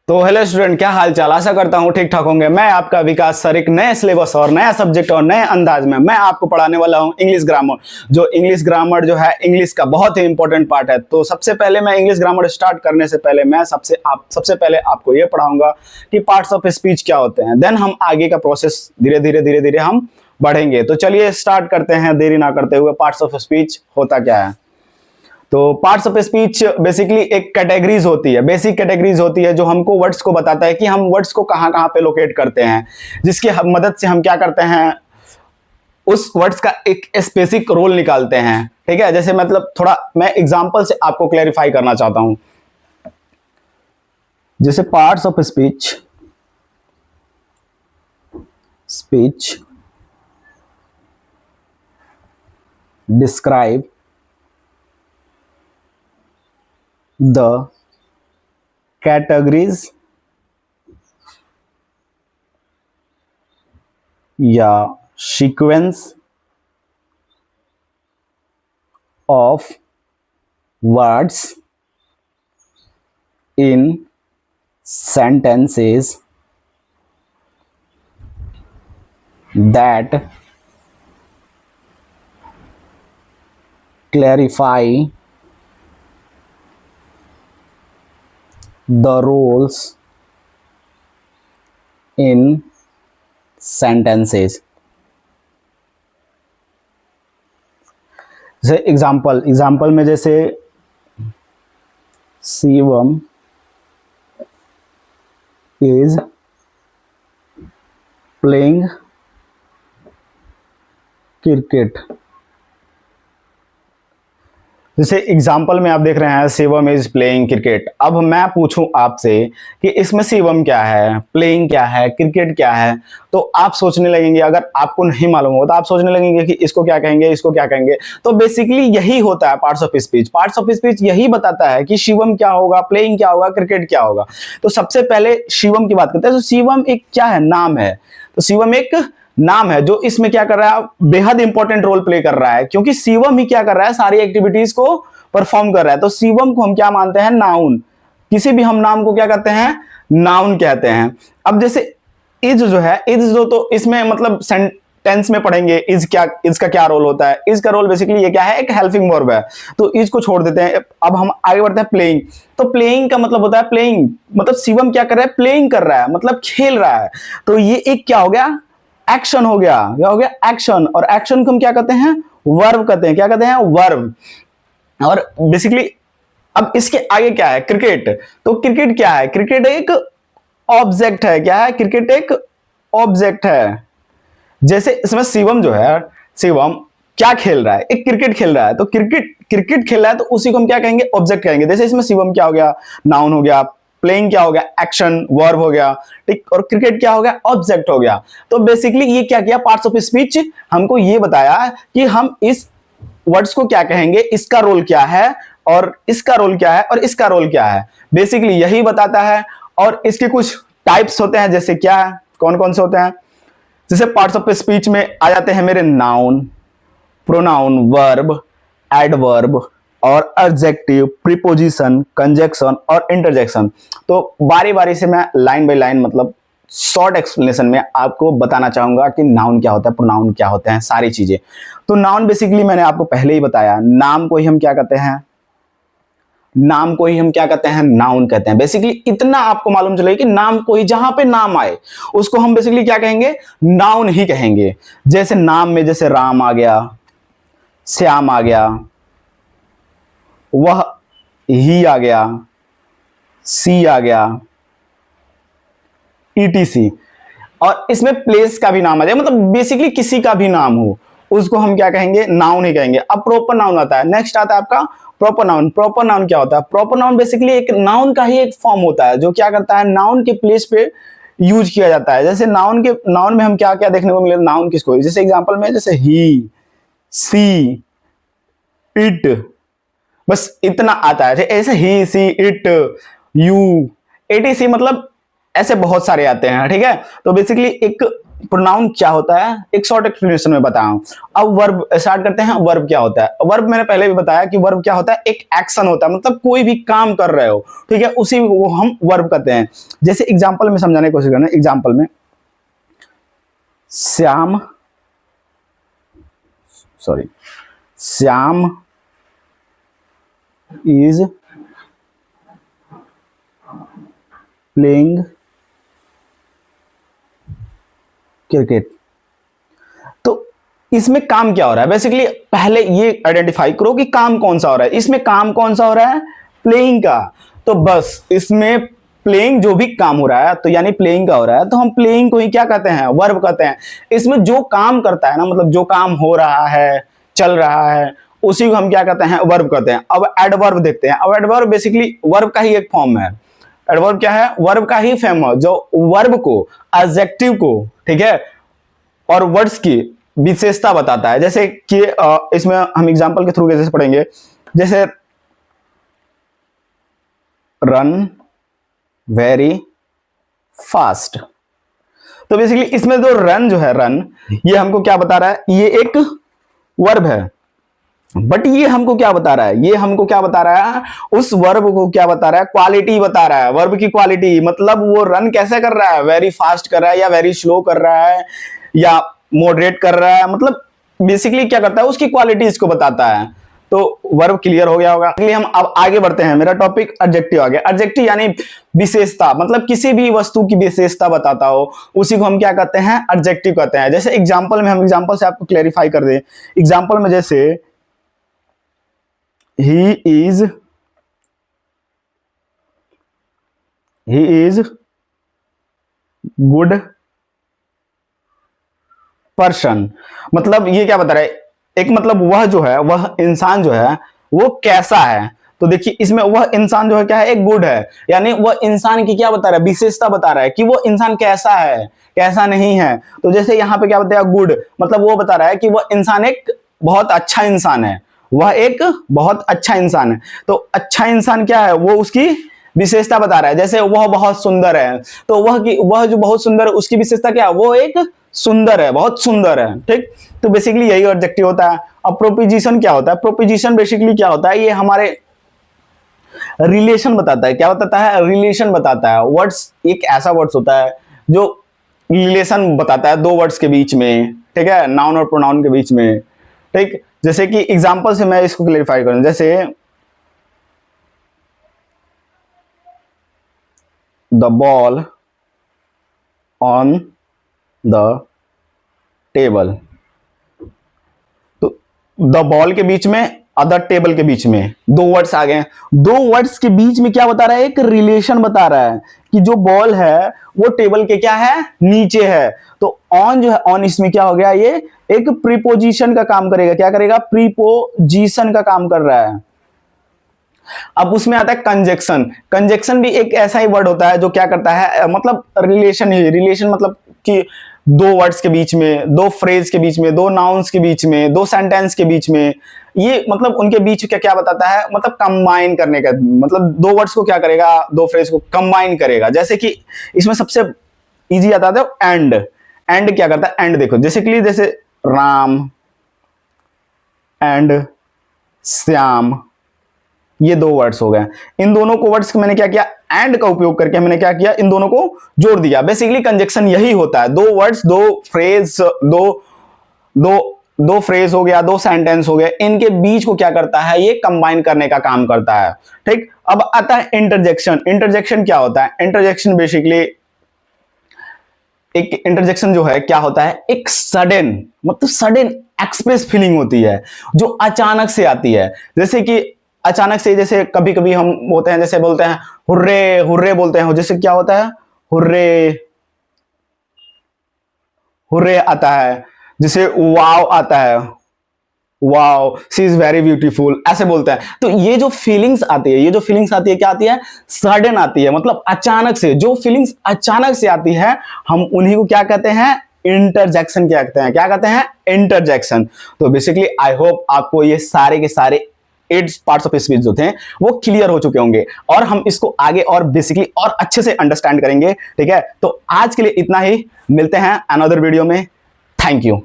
तो hello student, क्या हाल चाल। आशा करता हूँ ठीक ठाक होंगे। मैं आपका विकास सर एक नए सिलेबस और नया सब्जेक्ट और नए अंदाज में मैं आपको पढ़ाने वाला हूँ इंग्लिश ग्रामर। जो इंग्लिश ग्रामर जो है इंग्लिश का बहुत ही इंपॉर्टेंट पार्ट है। तो सबसे पहले मैं इंग्लिश ग्रामर स्टार्ट करने से पहले मैं सबसे पहले आपको ये पढ़ाऊंगा कि पार्ट्स ऑफ स्पीच क्या होते हैं। देन हम आगे का प्रोसेस धीरे धीरे हम बढ़ेंगे। तो चलिए स्टार्ट करते हैं देरी ना करते हुए। पार्ट्स ऑफ स्पीच होता क्या है? तो पार्ट्स ऑफ स्पीच बेसिकली एक कैटेगरीज होती है, बेसिक कैटेगरीज होती है जो हमको वर्ड्स को बताता है कि हम वर्ड्स को कहाँ कहाँ पे लोकेट करते हैं, जिसकी मदद से हम क्या करते हैं, उस वर्ड्स का एक स्पेसिफिक रोल निकालते हैं। ठीक है, जैसे मतलब थोड़ा मैं एग्जांपल से आपको क्लैरिफाई करना चाहता हूं। जैसे parts of speech describe the categories या sequence of words in sentences that clarify the roles in sentences। जैसे एग्जाम्पल में जैसे शिवम इज प्लेइंग क्रिकेट। जैसे एग्जाम्पल में आप देख रहे हैं शिवम इज प्लेइंग क्रिकेट। अब मैं पूछूं आपसे कि इसमें शिवम क्या है, प्लेइंग क्या है, क्रिकेट क्या है, तो आप सोचने लगेंगे, अगर आपको नहीं मालूम हो तो आप सोचने लगेंगे कि इसको क्या कहेंगे, इसको क्या कहेंगे। तो बेसिकली यही होता है parts of speech. Parts of speech यही बताता है कि शिवम क्या होगा, प्लेइंग क्या होगा, क्रिकेट क्या होगा। तो सबसे पहले शिवम की बात करते हैं। तो शिवम एक क्या है, नाम है। तो शिवम एक नाम है जो इसमें क्या कर रहा है, बेहद इंपॉर्टेंट रोल प्ले कर रहा है, क्योंकि शिवम ही क्या कर रहा है, सारी एक्टिविटीज को परफॉर्म कर रहा है। तो शिवम को हम क्या मानते हैं, नाउन। किसी भी हम नाम को क्या कहते हैं, नाउन कहते हैं। अब जैसे इज जो है, इज जो तो इसमें मतलब सेंटेंस में पढ़ेंगे इज क्या, इज का क्या रोल होता है। इज का रोल बेसिकली ये क्या है, एक हेल्पिंग वर्ब है। तो इज को छोड़ देते हैं। अब हम आगे बढ़ते हैं प्लेइंग। तो प्लेइंग का मतलब होता है, प्लेइंग मतलब शिवम क्या कर रहा है, प्लेइंग कर रहा है, मतलब खेल रहा है। तो ये एक क्या हो गया, एक्शन हो गया। क्या हो गया, एक्शन। और एक्शन को हम क्या कहते हैं, वर्ब कहते हैं। क्या कहते हैं, वर्ब। और बेसिकली अब इसके आगे क्या है, क्रिकेट। तो क्रिकेट क्या है, क्रिकेट एक ऑब्जेक्ट है। क्या है, क्रिकेट एक ऑब्जेक्ट है। जैसे इसमें शिवम जो है, शिवम क्या खेल रहा है, एक क्रिकेट खेल रहा है। तो क्रिकेट खेल रहा है, तो उसी को हम क्या कहेंगे, ऑब्जेक्ट कहेंगे। जैसे इसमें शिवम क्या हो गया, नाउन हो गया, प्लेइंग क्या हो गया, एक्शन वर्ब हो गया, ठीक। और क्रिकेट क्या हो गया, ऑब्जेक्ट हो गया। तो बेसिकली ये क्या किया, पार्ट्स ऑफ स्पीच हमको ये बताया कि हम इस वर्ड्स को क्या कहेंगे, इसका रोल क्या है, और इसका रोल क्या है, और इसका रोल क्या है। बेसिकली यही बताता है। और इसके कुछ टाइप्स होते हैं, जैसे क्या है, कौन कौन से होते हैं। जैसे पार्ट्स ऑफ स्पीच में आ जाते हैं मेरे नाउन, प्रोनाउन, वर्ब, एडवर्ब और एडजेक्टिव, प्रीपोजिशन, कंजक्शन और इंटरजेक्शन। तो बारी बारी से मैं लाइन बाय लाइन मतलब शॉर्ट एक्सप्लेनेशन में आपको बताना चाहूंगा कि नाउन क्या होता है, प्रोनाउन क्या होते हैं, सारी चीजें। तो नाउन बेसिकली मैंने आपको पहले ही बताया, नाम को ही हम क्या कहते हैं, नाम को ही हम क्या कहते हैं, नाउन कहते हैं। बेसिकली इतना आपको मालूम चले कि नाम को ही, जहां पे नाम आए उसको हम बेसिकली क्या कहेंगे, नाउन ही कहेंगे। जैसे नाम में जैसे राम आ गया, श्याम आ गया, वह ही आ गया, सी आ गया, ईटीसी। और इसमें प्लेस का भी नाम आ जाए, मतलब बेसिकली किसी का भी नाम हो उसको हम क्या कहेंगे, नाउन ही कहेंगे। अब प्रॉपर नाउन आता है, नेक्स्ट आता है आपका प्रॉपर नाउन। प्रॉपर नाउन क्या होता है, प्रॉपर नाउन बेसिकली एक नाउन का ही एक फॉर्म होता है जो क्या करता है, नाउन के प्लेस पे यूज किया जाता है। जैसे नाउन में हम क्या क्या देखने को मिले, नाउन किसको, जैसे एग्जांपल में जैसे ही, सी, इट, बस इतना आता है। ऐसे ही, सी, इट, यू, एटीसी, मतलब ऐसे बहुत सारे आते हैं। ठीक है, तो बेसिकली एक प्रोनाउन क्या होता है एक शॉर्ट एक्सप्लेनेशन में बताया। अब वर्ब स्टार्ट करते हैं। वर्ब क्या होता है? वर्ब मैंने पहले भी बताया कि वर्ब क्या होता है, एक एक्शन होता है, मतलब कोई भी काम कर रहे हो, ठीक है, उसी को हम वर्ब कहते हैं। जैसे एग्जांपल में समझाने की कोशिश करना। एग्जांपल में श्याम इज प्लेइंग क्रिकेट। तो इसमें काम क्या हो रहा है? बेसिकली पहले ये आइडेंटिफाई करो कि काम कौन सा हो रहा है। इसमें काम कौन सा हो रहा है? प्लेइंग का। तो बस इसमें प्लेइंग जो भी काम हो रहा है, तो यानी प्लेइंग का हो रहा है, तो हम प्लेइंग को ही क्या कहते हैं? वर्ब कहते हैं। इसमें जो काम करता है ना, मतलब जो काम हो रहा है, चल रहा है, उसी को हम क्या कहते हैं? वर्ब कहते हैं। अब एडवर्ब देखते हैं। अब एडवर्ब बेसिकली वर्ब का ही एक फॉर्म है। एडवर्ब क्या है? वर्ब का ही फॉर्म है, जो वर्ब को, एडजेक्टिव को, ठीक है, और वर्ड्स की विशेषता बताता है। जैसे कि इसमें हम एग्जांपल के थ्रू कैसे पढ़ेंगे, जैसे रन वेरी फास्ट। तो बेसिकली इसमें जो रन जो है, रन, ये हमको क्या बता रहा है? ये एक वर्ब है, बट ये हमको क्या बता रहा है? ये हमको क्या बता रहा है? उस वर्ब को क्या बता रहा है? क्वालिटी बता रहा है, वर्ब की क्वालिटी। मतलब वो रन कैसे कर रहा है? वेरी फास्ट कर रहा है, या वेरी स्लो कर रहा है, या मॉडरेट कर रहा है, मतलब बेसिकली क्या करता है? उसकी क्वालिटी इसको बताता है। तो वर्ब क्लियर हो गया होगा। इसलिए हम अब आगे बढ़ते हैं। मेरा टॉपिक एडजेक्टिव आ गया। एडजेक्टिव यानी विशेषता, मतलब किसी भी वस्तु की विशेषता बताता हो, उसी को हम क्या कहते हैं? एडजेक्टिव कहते हैं। जैसे एग्जांपल में, हम एग्जांपल से आपको क्लेरिफाई कर दें। एग्जांपल में जैसे he is good पर्सन, मतलब ये क्या बता रहा है? एक मतलब वह जो है, वह इंसान जो है, वो कैसा है। तो देखिए इसमें वह इंसान जो है क्या है? एक गुड है, यानी वह इंसान की क्या बता रहा है? विशेषता बता रहा है कि वो इंसान कैसा है, कैसा नहीं है। तो जैसे यहाँ पे क्या बताया? गुड, मतलब वो बता रहा है कि वह इंसान एक बहुत अच्छा इंसान है, वह एक बहुत अच्छा इंसान है। तो अच्छा इंसान क्या है? वो उसकी विशेषता बता रहा है। जैसे वह बहुत सुंदर है, तो वह जो बहुत सुंदर है, उसकी विशेषता क्या है? वो एक सुंदर है, बहुत सुंदर है, ठीक। तो बेसिकली यही एडजेक्टिव होता है। अब प्रोपोजिशन क्या होता है? प्रोपोजिशन बेसिकली क्या होता है? ये हमारे रिलेशन बताता है। क्या बताता है? रिलेशन बताता है। वर्ड्स एक ऐसा वर्ड्स होता है जो रिलेशन बताता है दो वर्ड्स के बीच में, ठीक है, नाउन और प्रोनाउन के बीच में, ठीक। जैसे कि एग्जांपल से मैं इसको क्लेरिफाई करूं। जैसे the ball on the table. तो द बॉल के बीच में, अदर टेबल के बीच में दो वर्ड्स आ गए। दो वर्ड्स के बीच में क्या बता रहा है? एक रिलेशन बता रहा है कि जो बॉल है वो टेबल के क्या है? नीचे है। तो ऑन जो है, ऑन इसमें क्या हो गया? ये एक प्रीपोजिशन का काम करेगा। क्या करेगा? प्रीपोजिशन का काम कर रहा है। अब उसमें आता है कंजक्शन। कंजक्शन भी एक ऐसा ही वर्ड होता है जो क्या करता है? मतलब रिलेशन ही, रिलेशन मतलब कि दो वर्ड्स के बीच में, दो फ्रेज के बीच में, दो नाउन्स के बीच में, दो सेंटेंस के बीच में, ये मतलब उनके बीच क्या क्या बताता है? मतलब कंबाइन करने का, मतलब दो वर्ड्स को क्या करेगा? दो फ्रेज को कंबाइन करेगा। जैसे कि इसमें सबसे इजी आता है एंड। एंड क्या करता है? एंड देखो, जैसे कि जैसे राम एंड श्याम, ये दो वर्ड्स हो गए। इन दोनों को वर्ड्स मैंने क्या किया? एंड का उपयोग करके मैंने क्या किया? इन दोनों को जोड़ दिया। बेसिकली कंजक्शन यही होता है। दो वर्ड्स, दो फ्रेज, दो फ्रेज हो गया, दो सेंटेंस हो गया, इनके बीच को क्या करता है? ये कंबाइन करने का काम करता है, ठीक। अब आता है इंटरजेक्शन। इंटरजेक्शन क्या होता है? इंटरजेक्शन बेसिकली एक इंटरजेक्शन जो है क्या होता है? एक सडन, मतलब सडन एक्सप्रेस फीलिंग होती है जो अचानक से आती है। जैसे कि अचानक से, जैसे कभी कभी हम होते हैं, जैसे बोलते हैं हुर्रे, हुर्रे बोलते हैं, जैसे क्या होता है? हुर्रे, हुर्रे आता है। जैसे वाव आता है, वाव, शी इज वेरी ब्यूटीफुल, ऐसे बोलते हैं। तो ये जो फीलिंग्स आती है, ये जो फीलिंग्स आती है क्या आती है? सडन आती है, मतलब अचानक से। जो फीलिंग्स अचानक से आती है, हम उन्हीं को क्या कहते हैं? इंटरजेक्शन क्या कहते हैं? क्या कहते हैं? इंटरजेक्शन। तो बेसिकली आई होप आपको ये सारे के सारे 8 पार्ट्स ऑफ स्पीच जो थे वो क्लियर हो चुके होंगे और हम इसको आगे और बेसिकली और अच्छे से अंडरस्टैंड करेंगे। ठीक है, तो आज के लिए इतना ही, मिलते हैं अनदर वीडियो में। Thank you.